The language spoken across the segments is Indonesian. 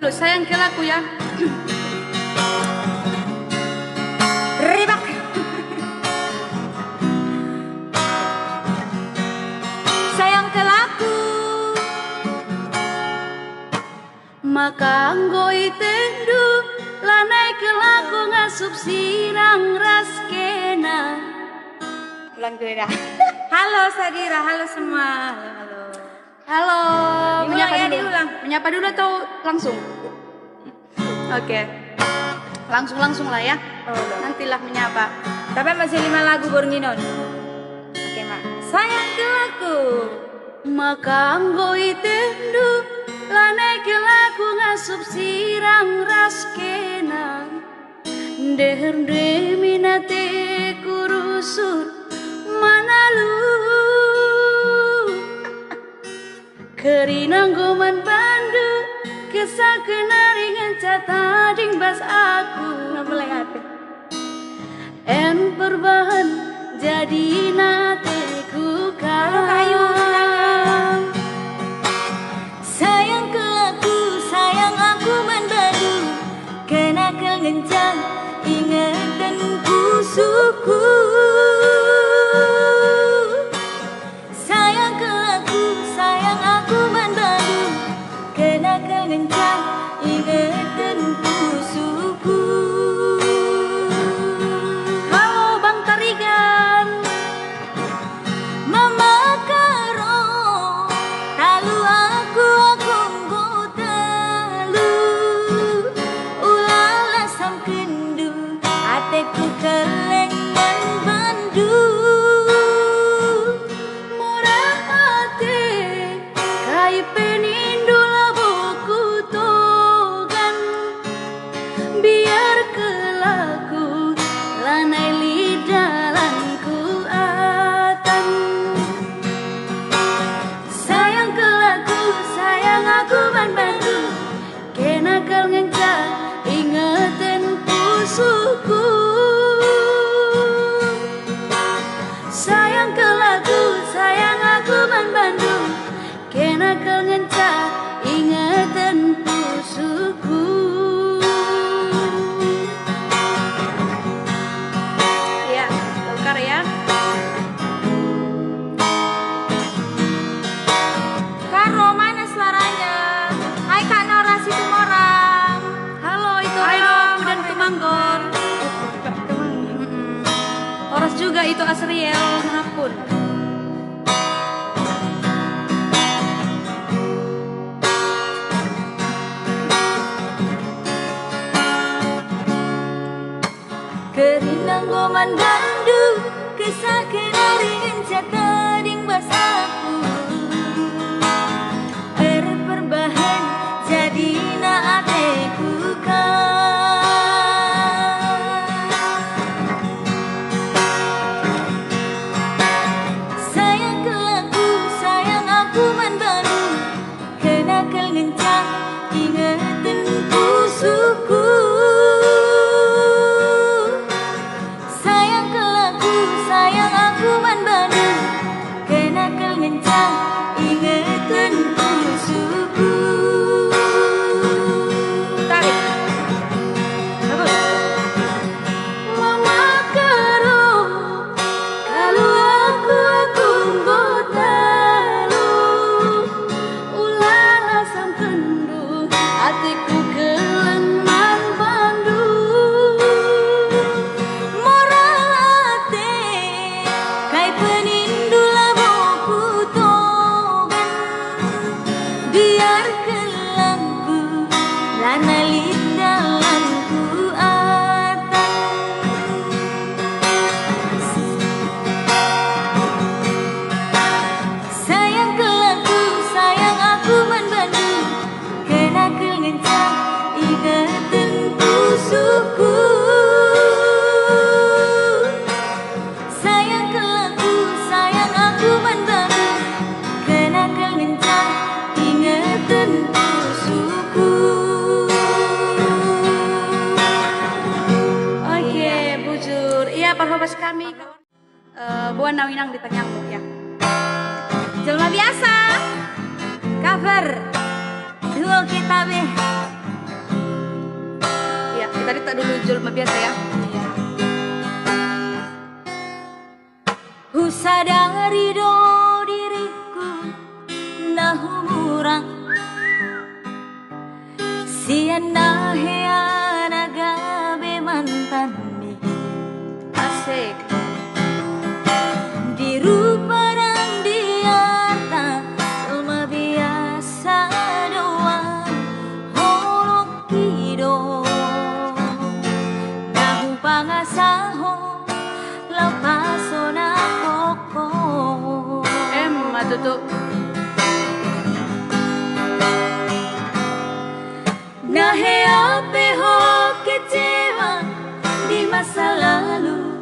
Sayang ke laku ya. Ribak. Sayang ke laku. Maka anggoi tendu lanai ke laku ngasup sirang raskena. Ulang dulu dah. Halo Sadira, halo semua. Halo. Halo, menyapa ya, dulu. diulang. Menyapa dulu atau langsung? Oke. Langsung lah ya. Oh, nantilah menyapa. Tapi masih 5 lagu baru nginon. Oke, Mak. Sayang ke laku. Maka anggoi tendu lanai ke laku ngasup sirang raskena. Deher minate kurusur manalu. Kerinang goman bandu kisah kenaringan catading bas aku. Mulai hati. En perbahan jadi nate ku kayu. Sayang ke aku, sayang aku membadu. Kena kengencang ingatan pusuku. Sayang ke aku, sayang aku membadu. Kena kengencang ingatan pusuku. Halo Bang Tarigan. Mama karo talu aku talu ulala sam kendu ateku kelengan bandu Murah hati kai penindu labuku togan. Biar kelaku lanai lidalanku atan. Sayang kelaku sayang aku bantu. Kena kal ngencah ingeten pusuku. Sayang kelaku sayang aku bantu. Kena kal ngencah ingeten pusuku. Ya, tukar ya. Karo mana suaranya? Hai Kak Nora Situmorang. Halo, itu Halo, Reno dan Kemanggor. Horas juga itu Asriel manapun. Kerinang goman bandu kisah kenaringan catading basaku. Perbahan jadi na ateku sayang ke aku, sayang aku membanu. Kena kengencang ingatan pusuku. Sayang ke aku, sayang aku membanu. Kena kengencang ingatan pusuku. Tarik. Mama karo kalau aku talu ulana sam kendu hatiku kelengan bandu. Morate kai penindu labuku togan. Biar kelamku lana lidalanku atan. Sayang ke aku, sayang aku membadu. Kena kengencang ingatan pusuku. Sayang ke aku, sayang aku membadu. Kena kengencang ingatan pusuku. Oke, bujur. Iya, perhobas kami. Buan nawinang di tengahmu ya. Jelma biasa cover duo kita be tak dulu Julma biasa ya. Ku sadari do diriku nah umurang siana heana gabe mantan mi Asik. di rupa dan di harta cuma biasa doang holok kido nahu pangasaho lapasona koko Tutup. Nahe ape ho kecewa di masa lalu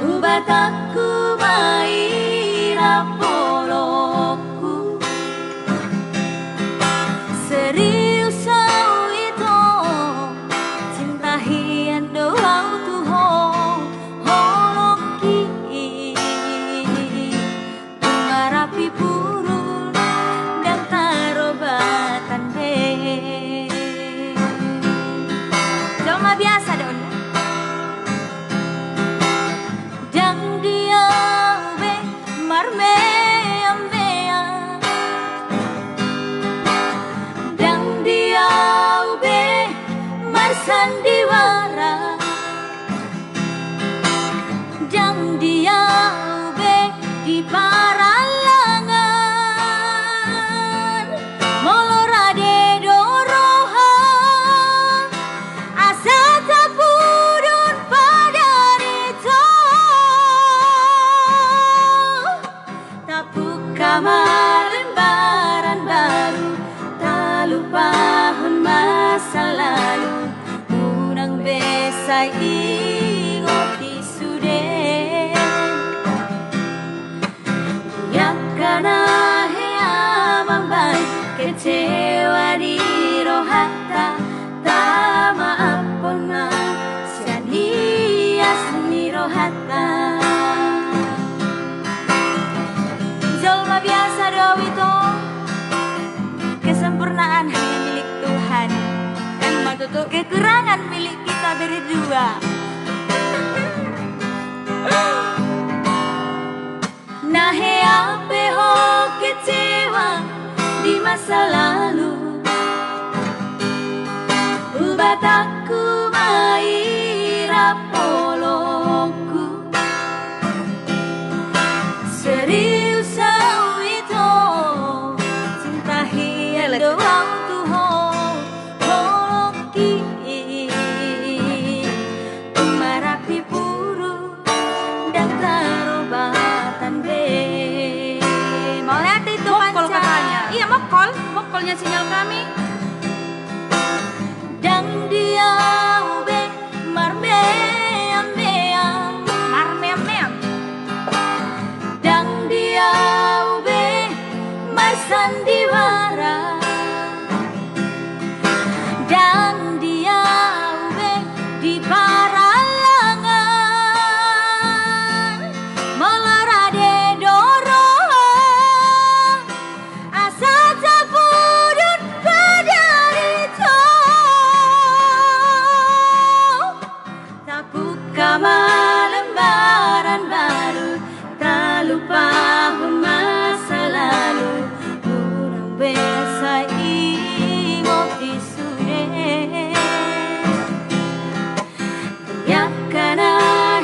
Ubat aku maira poloku Serius au itu cinta hian doang tuho holoki Marapi purun dan tarobatan be Cuma biasa don Dang dia be marme ambea Dang dia be marsandiwara Dang dia be di paralangan molorade doroha asa tapudun padarito tapuka lembaran baru tak lupahan masa lalu unang besai ingoti sude Yakana hea mambai kecewa di rohata tak maafona sianias ni rohata Jolma biasa do itu kesempurnaan hanya milik Tuhan Tutup. kekurangan milik kita berdua Nahe ape ho kecewa di masa lalu Ubat aku maira poloku Serius au itu cinta hian doang tuho holoki Marapi puru dan tarobatan be Mau lihat itu Mokol panca katanya. Iya mokol Mokolnya sinyal kami. Dan dia ube marmeam meam Marmeam. Dan dia ube marsandiwara Dan dia ube di paralangan molorade doroha asa tapudun padarito tapuka lembaran baru tak lupa masa lalu urang besa ingoti sude yakana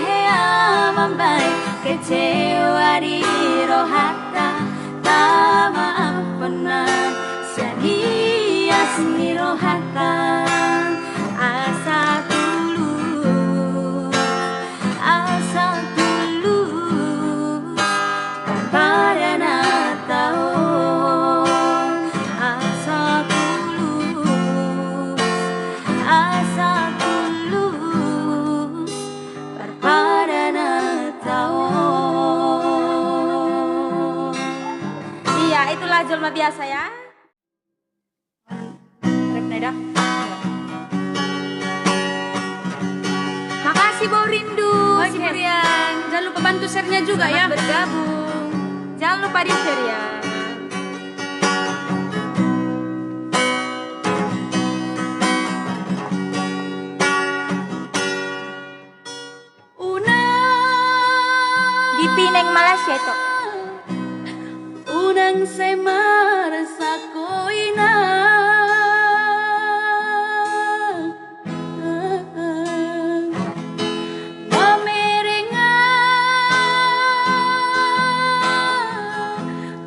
hea mambai kecewa di rohata tak maafna sianias ni rohata asa tulus pada natao asa tulus pada natao Iya itulah Jolma biasa ya Rep Neda. Makasih Bo Rindu Oke. Siburian Jangan lupa bantu share-nya juga ya. Selamat bergabung Jangan lupa di share ya Indonesia itu. Unang semar sa koina Mamerenga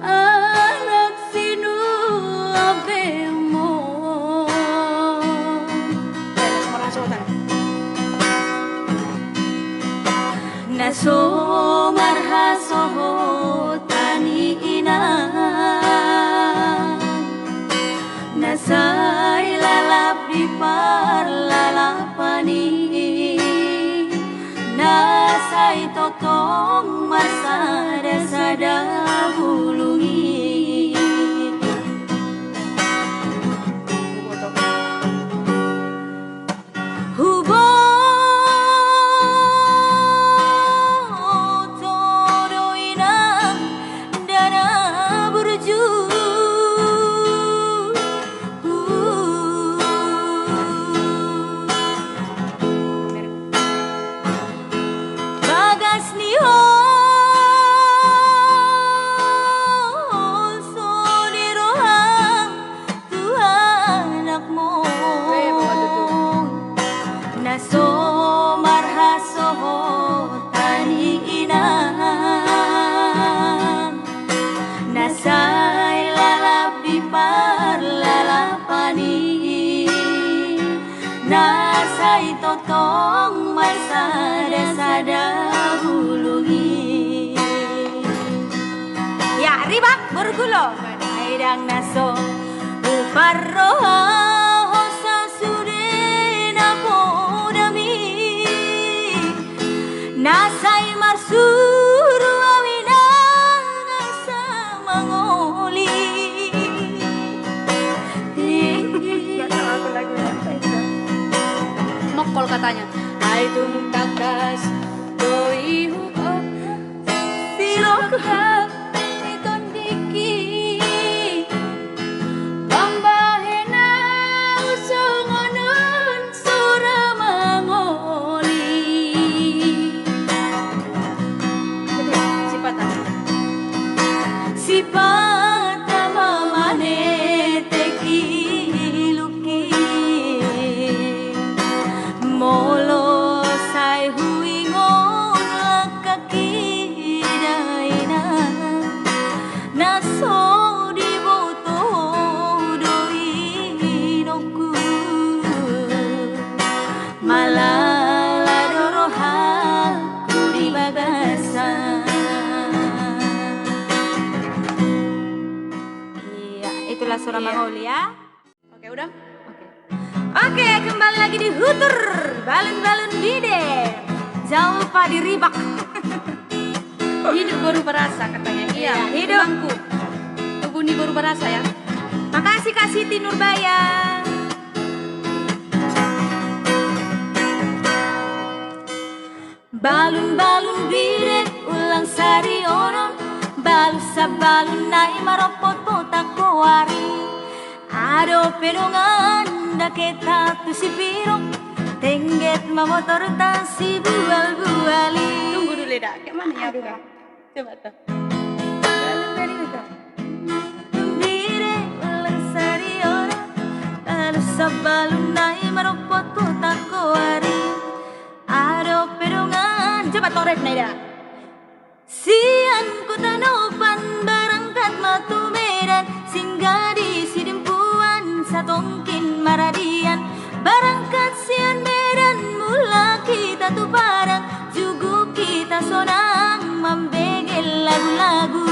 anak sinu abemo Naso marhasoho tani ina Nasay lalap di parlalapani Nasay totong masada-sada bulungi Hubo Naso marhasoho tani ina Nasay lalap di parlalapani Nasay totong masada-sada bulungi Ya, ribak bergulo. Aidang naso uparroha Nasay marsuru awinang sa mangoli Mokol katanya Ay tungtakas doi huko Sirokha iton diki Pambahena usungonun sura mangoli Sipata mamane teki luki Molo say huingon lakakiraina Naso di boto doi noku Malala doroha kuri bagasan Itulah surah Mangoli ya. Oke, udah? Oke, kembali lagi di Hutur Balun-balun bide. Jangan lupa di ribak. Hidup baru berasa katanya. Iya, hidup. Bangku. Tubuh ini baru berasa ya. Makasih Kak Siti Nurbaya. Balun-balun bide ulang sari oron Balu sa balun nai maropot potak kuari Ado pedongan daketa tu si pirong Tengget mamotor ta si bual-buali Tunggu dulu dah, kayak mana ya? Coba tuh Bide ulang sari oron Balu sa balun nai maropot potak kuari Ado pedongan Coba torep nai dah Sian ku tanopan berangkat matu medan Singgah di sidimpuan satongkin maradian Berangkat sian medan mula kita tu barang Jugu kita sonang membegel lagu-lagu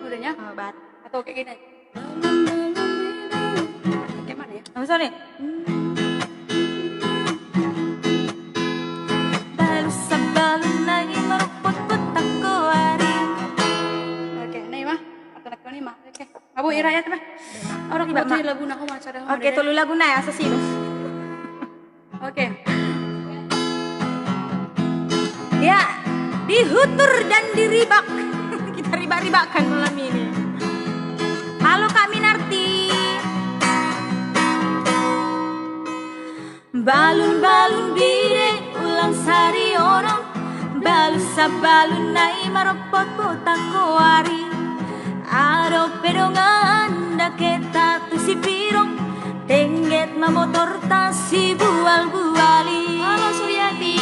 Udahnya? Obat. Atau kayak gini? Kayak mana ya? Apa sorry? Balu sabalun nai meropot potak kuari Oke, nih mah Atau nih mah Oke, abu irayat mah Orang Iba, putih Ma. lagu nak kumaha sada Oke, tulu lagu na ya sa sino. Oke. Ya, dihutur dan diribak. Kita ribak-ribakan malam ini. Halo Kak Minarti. Balun-balun bide ulang sari orang Balus sabalun nai maropot putak kuari. Aro pedongan daketa tu si pirong, tengget mamotor ta si bual-buali. Halo Suryati.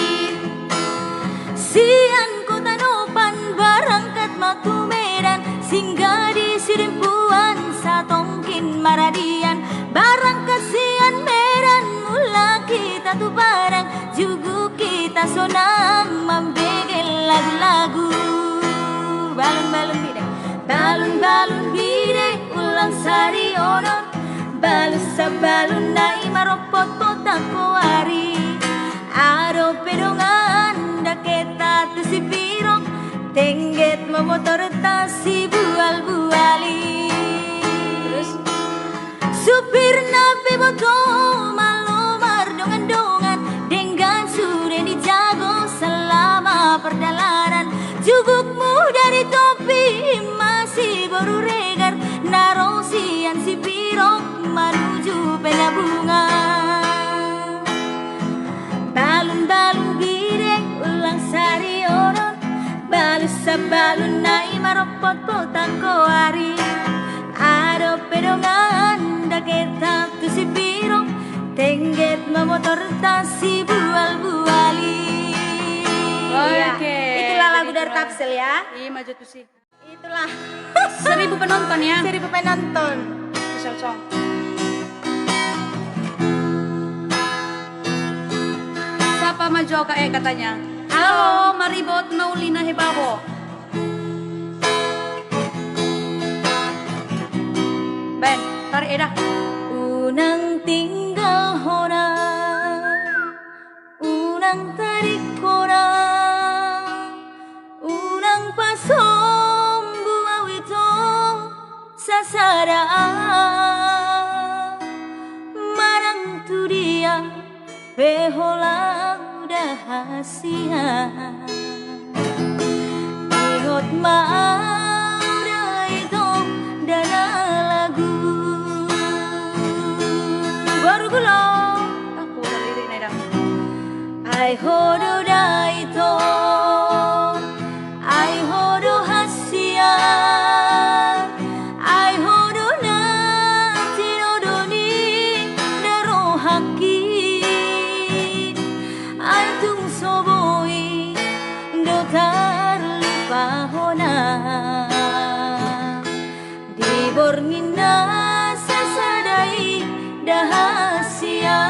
Sian kota nopan barangkat matu Medan, singgah di sirimpuan satongkin maradian. Barangkat sian Medan mula kita tu barang, jugu kita sonang membegel lagu-lagu. Balun-balun bide, balun-balun bide ulang sari onon, balus sabalun nai maropot potak kuari. Aro pedongan daketa tu si pirong, tengget memotor ta si bual-buali. Terus supir nabe boto malomar dongan-dongan, dengan sudah dijago selama perjalanan. Jubukmu dari topi masih baru regar, narosian si pirong menuju penabungan. Balun-balun bide ulang sari onon, balus sabalun nai maropot potak kuari. Ado pedongan daketa tu si pirong, tengget memotor ta si bual-buali. Oke. Itulah lagu dari Tapsel ya. Iya maju tuh sih. Itulah 1000 penonton ya. 1000 penonton. Special song. Siapa maju katanya? Halo, maribot Maulina Hebabo. Ben, tarik edah. Unang tinggal hona, unang tarik kona, unang pasom buaw ito sasaraan. Marang tu dia behola dahasia, ingot maura ito dana lagu. Baru gulong Aku udah lirik na edah. ay hodo da ito, ay hodo hasia, ay hodo na tinodo ni daro haki, ay tung soboy do tarlupa hona, di borngin na sasadai dahasian.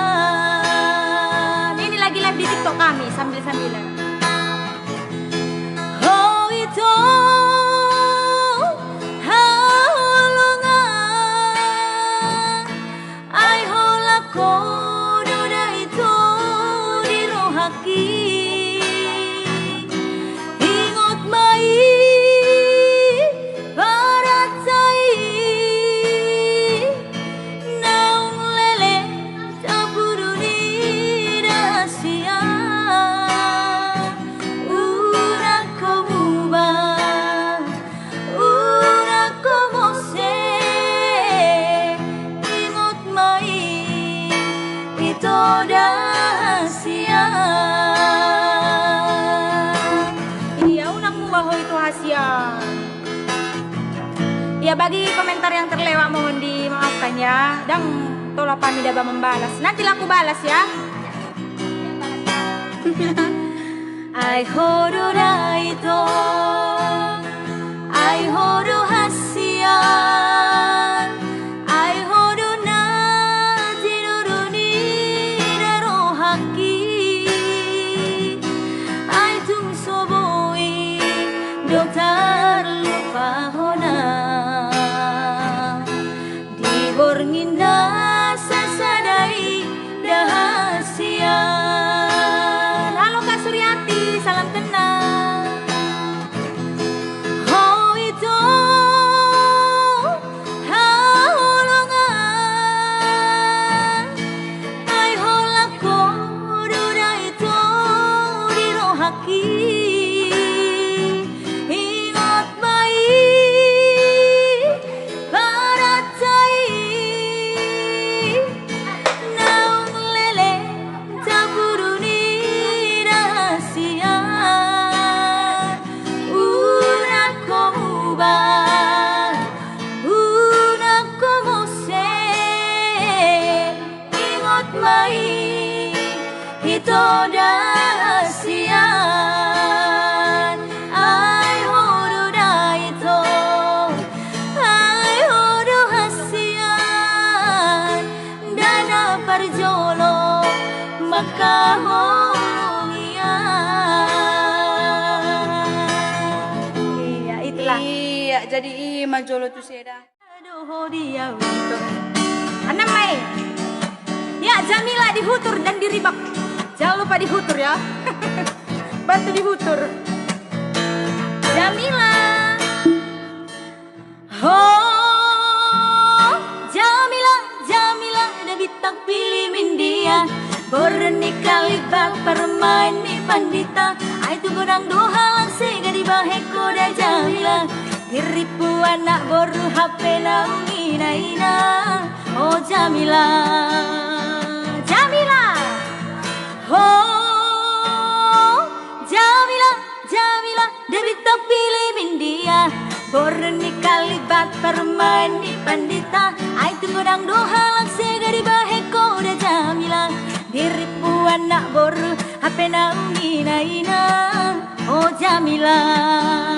Ini lagi live di TikTok kami sambil-sambilan. Oh itu haulungan, ay holako doda itu dirohaki. Ingot mai paratai, naung lele tapuruni rahasia. Urak komuba, urak komose, ingot mai itu rahasia. Iya, unang mubaho itu hasia. Ya, bagi komentar yang terlewat mohon dimaafkan ya. Dan tolong kami dapat membalas. Nanti aku balas ya. Ai hodo da ito, ai hodo hasia, ai hodo na tinuruni daro haki, ai tung soboi do tarlupa hona, di borngin na sasadai dahasia. Halo Kak Suryati, salam kenal. Oh itu mai hito da asian ai hodo da ito ai hodo hasian dana parjolo makahongian. Iya itulah. Iya, jadi majolo tu seda. Aduh dia untuk Anam mai. Ya, Jamila dihutur dan diribak. Jangan lupa dihutur ya. Bantu dihutur. Jamila. Oh, Jamila, Jamila, dah bitang pilih mindia. Borni kalibat permain mi pandita. Ai tu godang dohalang sega di baheko da Jamila. Diripu anak boru HP naungi naina. Oh Jamila, Jamila. Oh, Jamila, Jamila, Dewi tak pilih mindia. Borni kalibat permain di pandita. Ai tu godang dohalang sega di baheko da Jamila. Diripu anak boru HP naungi naina. Oh Jamila.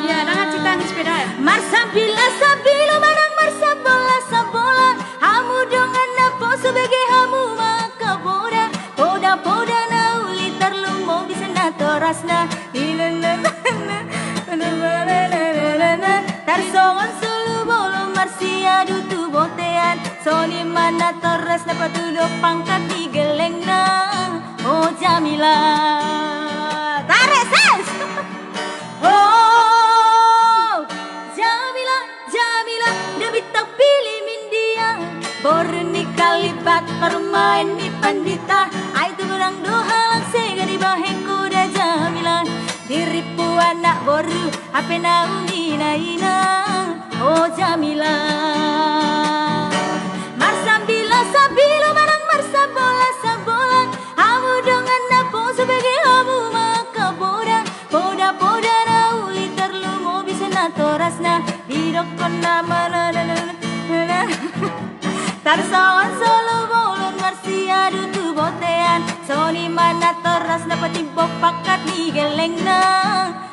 Ya, dah cita ni sepeda ya. Marsabila sabilo manang marsabola sabola. Hamu dongan napo sebagai hamu maka boda. Poda poda nauli terlumo bisa natorasna. Tarsongon sulu bolo marsia dutu botean. Soni mana torres dapat duduk pangkat di gelengna. Oh Jamila. Tarik ses. Oh Jamila, Jamila, Dewi tak pilih mindia. Borni kalibat permain di pandita. Ai tu orang dohalang sega di baheko da Jamila. Diripu anak boru HP naungi naina. Oh Jamila. Marsabila sabilo manang marsabola sabola. Hamu dengan napo sebagai hamu maka boda. Poda poda nauli terlumo bisa natorasna. Didokon nama Tarsawan solo bolon marsia dutu botean. Soni mana toras dapat tibok pakat di gelengna.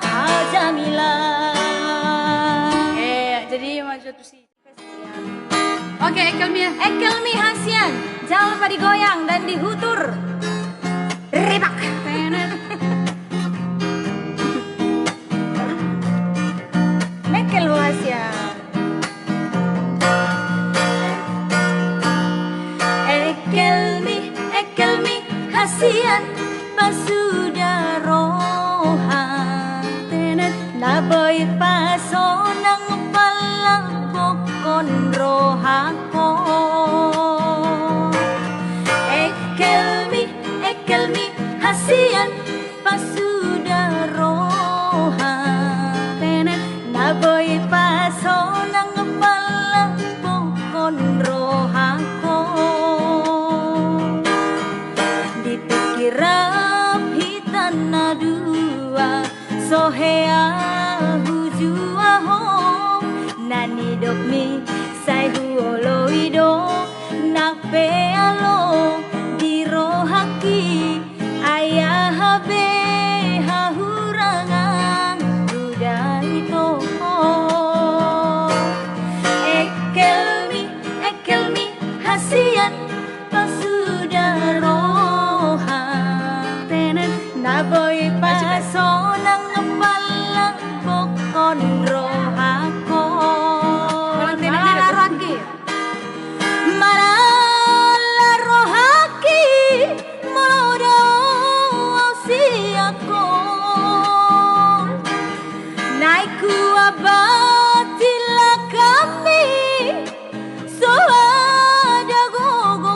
Ah Jamila. Jadi maju tu si. Oke, Ekelmi Hasian. Jangan lupa digoyang dan dihutur. Ribak. Mekel Hasian. Ekelmi Hasian pasuda rohan. Naboy pasonang palang bokon rohako. Ekelmi Hasian pasuda rohan. Naboy pasonang palang bokon rohako. Dipikirap hitan na dua sohea hujua hong nanidok mi say huoloido nakpe alo dirohaki ayah habe hahurangan udah itu ekelmi hasian pasuda rohan naboy pasonang palang bokon rohako. Mana rohaki? Mana rohaki molodo siako. Naiku abatilah kami soada gogo.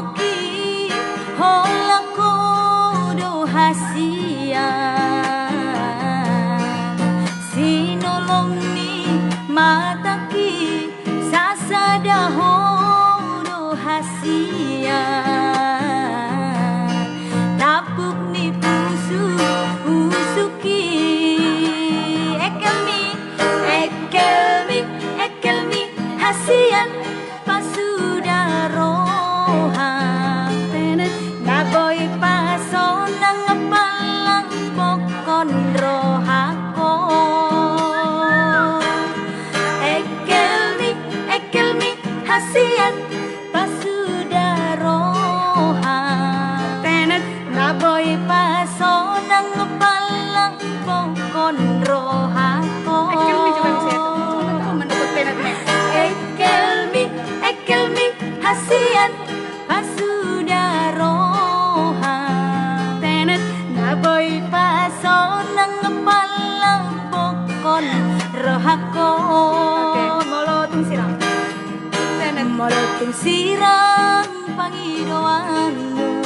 tung sirang pangidoanmu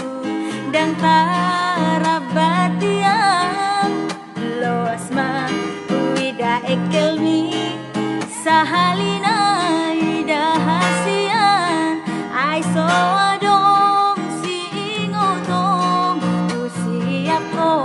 dan tarabatian lo asma uida ekelmi sahalina ida hasian ai so adong si ingotong usiap ko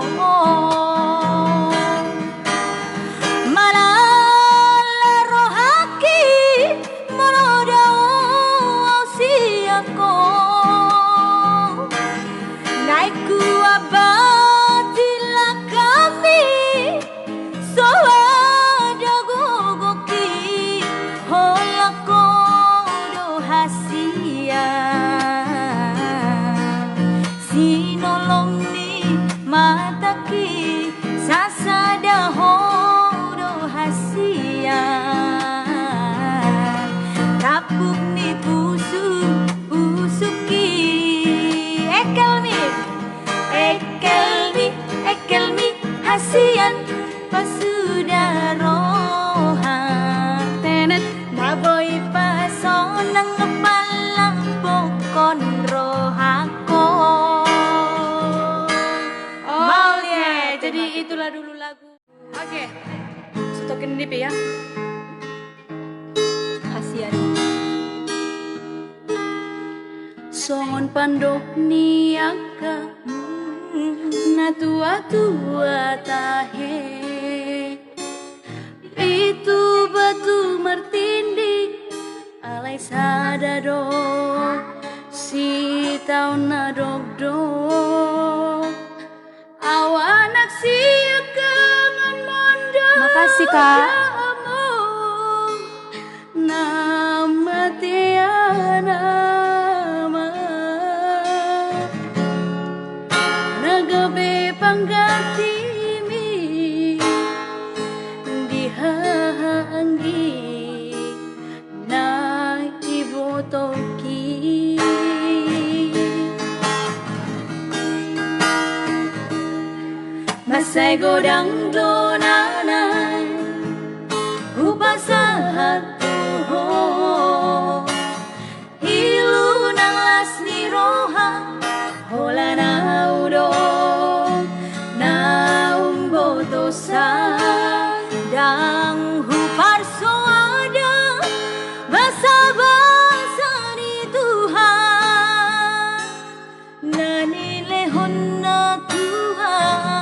sinolong ni mataki sasada hodo hasian kapuk ni pusuki ekelmi hasian pasudarohan tenet naboy pasonang ngepalang pokon rohako. Jadi itulah dulu lagu. Oke, stokin DP ya. Hasian songon pandok niaka na tua-tua tahe itu batu martinding alai sadado si taun na dogdog awanak siya kangen mondo. Makasih Kak. Nama tiana nagabe panggatimi dihanggi na ibotoki masay godang donanan upasahat tuho ilu nang lasni roha hola naudo naum botosa dang huparso ada basa-basa di Tuhan nanilehon na Tuhan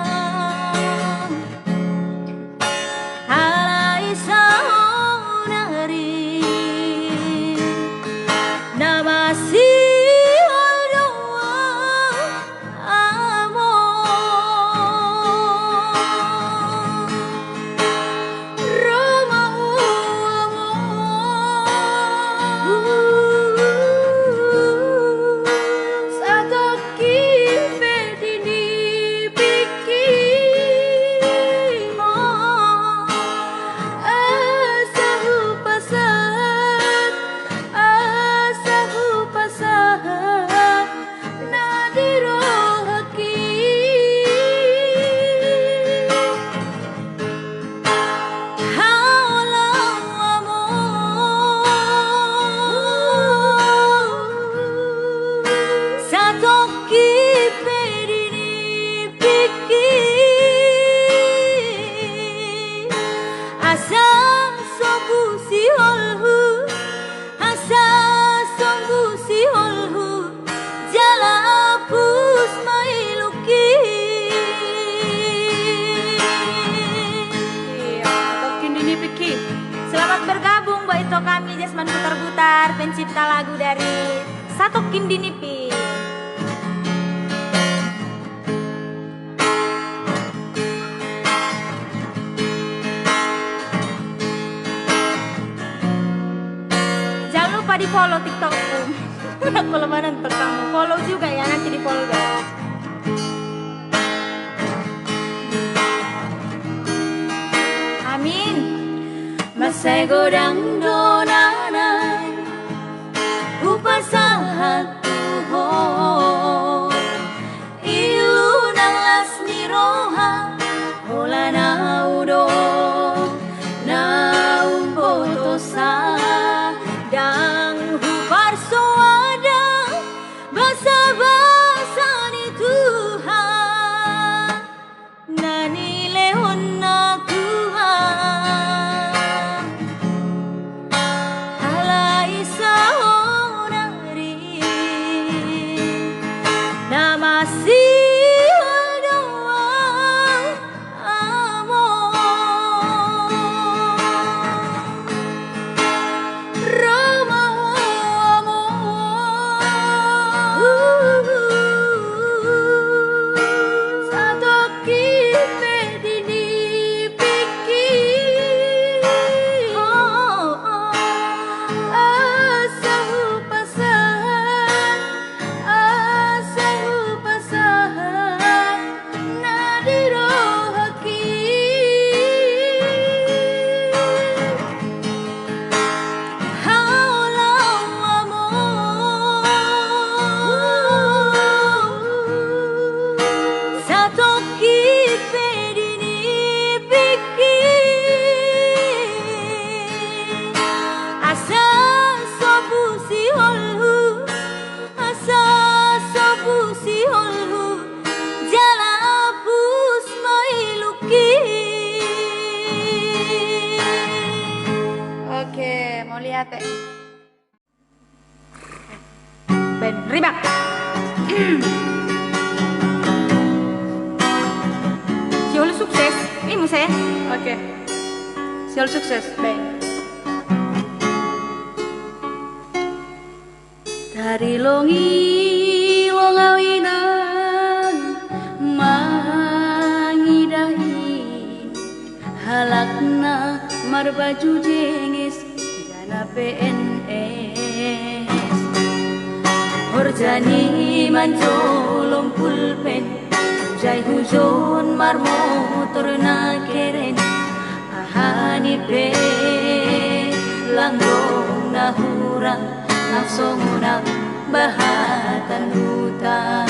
Selamat bergabung Mbak Ito kami Jasman Putar-Putar, pencipta lagu dari Satokin Dinipi. Jangan lupa di follow TikTokku. Kalau mana nonton kamu, follow juga ya, nanti di follow guys. Amin. Masay godang donanan upasahat tuho ilu nang lasni roha hola naudo naum botosa dang huparso Teh. Ben ribak. Siul sukses. Ini saya. Oke. Siul sukses. Ben. Dari longi longawinan mangidahi halakna marbaju jengis jana PNS horjani mancolong pulpen jai hujon marmotor na keren ahani pe langgong na hurang langsung unang bahatan hutan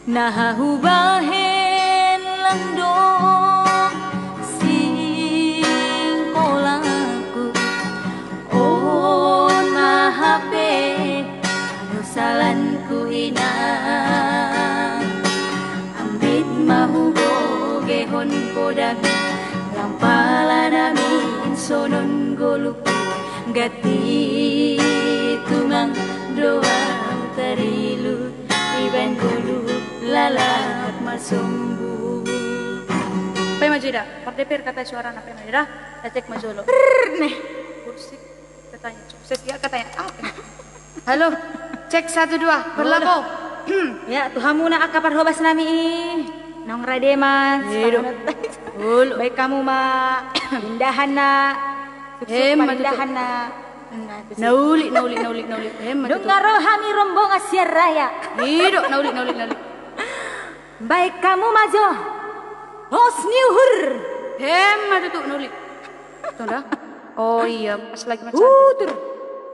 nahahubahen lang dong sing kolaku on mahape anusalanku ina ambit mahubogehon podami lampala namin sonon goluku gati tumang doa terilu iban golu lalap masumbu. Apa maju dah? Pardepir kata suara apa maju dah? Cek majolo. Nih. Kursi katanya sukses ya katanya. Halo, cek 1 2 berlapo. Ya, Tuhan muna akapar hobas nami nong rademas. Hidup. Baik kamu ma pindahan na. Pindahan na. Nauli. Dungaro hami rombong Asia Raya. Hidup nauli. Baik kamu majo. Hos niuhur. Maju tuh nauli. Tunda. Oh iya, pas lagi macam.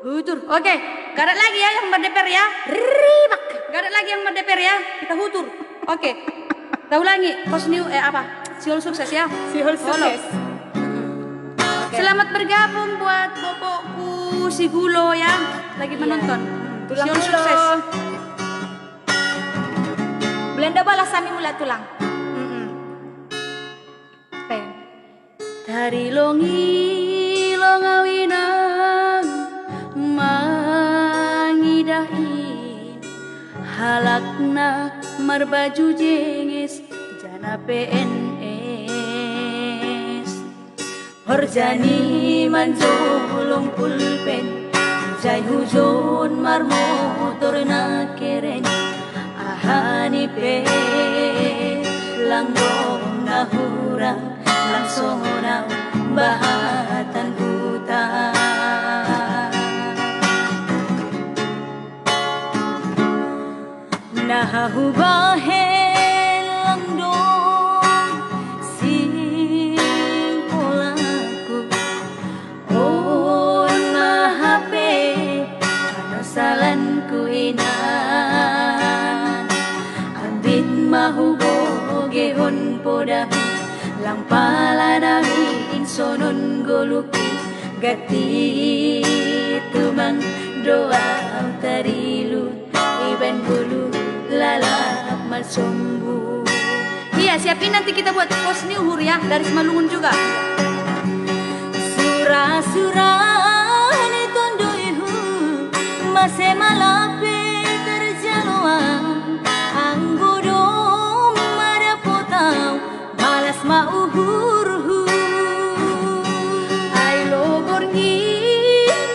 Hutur. Oke, gak ada lagi ya yang berdeper ya. Ribak. Gak ada lagi yang berdeper ya. Kita hutur. Oke. Kita ulangi. Siul sukses ya. Siul sukses. Selamat bergabung buat bopokku si Gulo ya. Lagi menonton. Tulang Siul Gulo. sukses. Belanda balas kami mula tulang. Dari longi longawinan mangidahin halakna marbaju jengis jana PNS horjani mancolong pulpen jai hujon marmotor na keren ahani pe langgong na hurang langsung unang bahatan hutan nahahubahen lang dong sing polaku on mahape ano salanku ina ambit mahubogehon podami lampala namin sonon goluki gati tumang doa tarilu iban gulu lalap masumbu. Iya, siapin nanti kita buat pos niuhur ya dari Semalungun juga. Surah-surah ni tondoihu masih malape terjaluan anggodom marapotau malas mauhurhu Ay lobor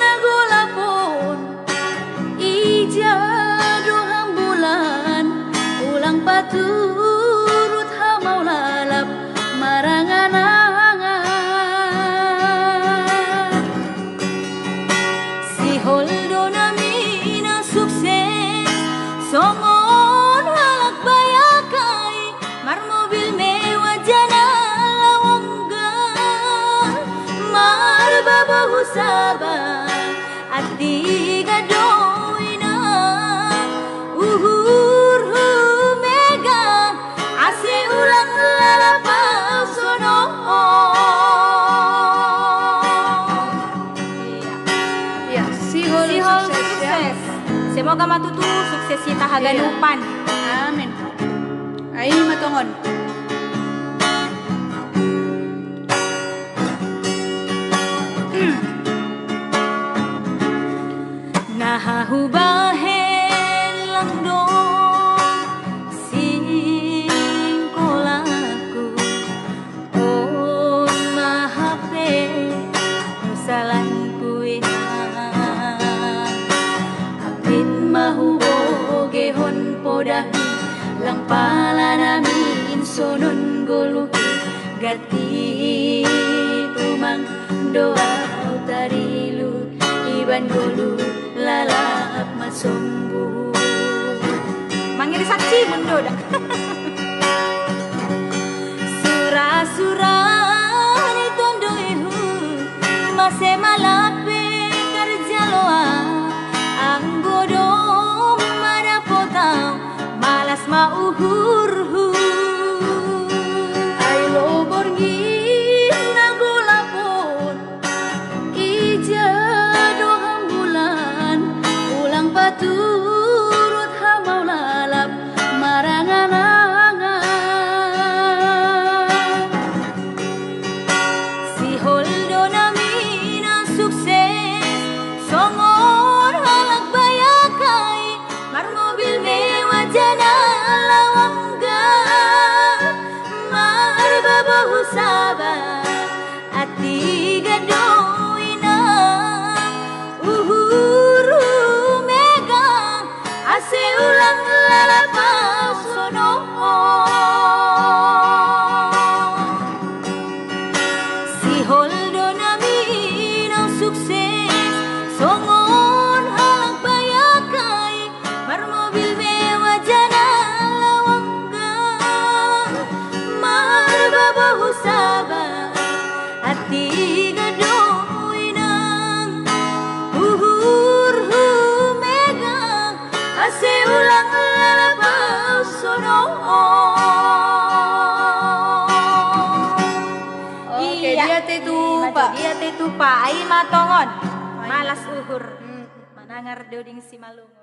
nagolapon ija dohang bulan ulang paturut hamau lalap marangan si holdo namina sukses songon halak bayakai mar mobil mewah jana lawanggan mar babahu sabar ati gadoina uhur mega ase ulang lalapau sono Iya, sihol sukses ya. Semoga matutu sukses kita haganupan. Amin. Ay matongon. ulang pala namin sonon gulu gati tumang doa tarilu iban gulu lalap masombu Manggil saksi mundo dah. Surah-surah ni tondo ihu masih malape kerja loa anggodom marapotau malas mauhurhu ayo borgi nagulapon ija doham bulan ulang paturut hamau lalap maranganangan si holdo namina sukses songor halak bayakai mar mobil mewah jana lawangga mar babahu sabar ati gadoina uhuru mega ase ulang lalapau sono si holdo namina sukses songon halak bayakai mar mobil mewah jana lawangga mar babahu sabar hati gadoinang uhur mega ase ulang lalapau sono. Oke, dia teh tuh, Pak. Pak. Dia teh tuh Pak, ai matongon. Malas uhur. Manangar doding si malungo.